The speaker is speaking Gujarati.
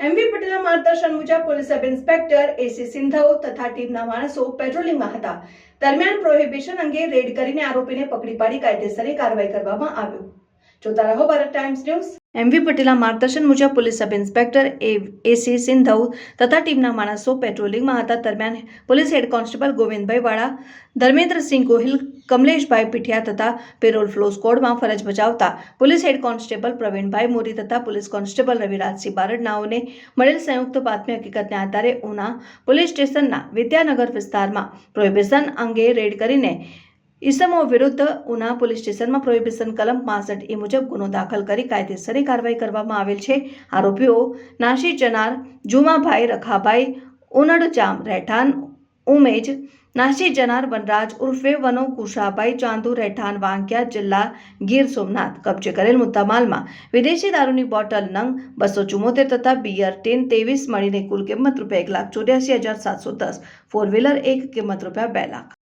એમવી પટેલના માર્ગદર્શન મુજબ પોલીસ સબ ઇન્સ્પેક્ટર એસી સિંધવ તથા ટીમના માણસો પેટ્રોલિંગમાં હતા. દરમિયાન પ્રોહિબિશન અંગે રેડ કરીને આરોપીને પકડી પાડી કાયદેસરની કાર્યવાહી કરવામાં આવ્યું. જોતા રહો ભારત ટાઈમ્સ ન્યૂઝ. એમવી પટેલના માર્ગદર્શન મુજબ પોલીસ સબ ઇન્સ્પેક્ટર એસી સિંધવ તથા ટીમના માણસો પેટ્રોલિંગમાં હતા. દરમિયાન પોલીસ હેડ કોન્સ્ટેબલ ગોવિંદભાઈ વાળા, ધર્મેન્દ્રસિંહ ગોહિલ, કમલેશભાઈ પીઠિયા તથા પેરોલ ફ્લો સ્કોડમાં ફરજ બજાવતા પોલીસ હેડ કોન્સ્ટેબલ પ્રવીણભાઈ મોરી તથા પોલીસ કોન્સ્ટેબલ રવિરાજસિંહ બારડ નાઓને મળેલ સંયુક્ત બાતમી હકીકતને આધારે ઉના પોલીસ સ્ટેશનના વિદ્યાનગર વિસ્તારમાં પ્રોહિબિશન અંગે રેડ કરીને ઈસમો વિરુદ્ધ ઉના પોલીસ સ્ટેશનમાં પ્રોહિબિશન કલમ 65 મુજબ ગુનો દાખલ કરી કાયદેસરની કાર્યવાહી કરવામાં આવેલ છે. આરોપીઓ નાસી જનાર જુમાભાઈ રખાભાઈ ઉનડજામ રહેઠાણ ઉમેજ, નાસી જનાર વનરાજ ઉર્ફે વનો કુશાભાઈ ચાંદુ રહેઠાણ વાંકિયા, જિલ્લા ગીર સોમનાથ. કબજે કરેલ મુદ્દામાલમાં વિદેશી દારૂની બોટલ નંગ 274 તથા બિયર ટીન 23 મળીને કુલ કિંમત રૂપિયા 1,84,710, ફોર વ્હીલર 1 કિંમત રૂપિયા 2 લાખ.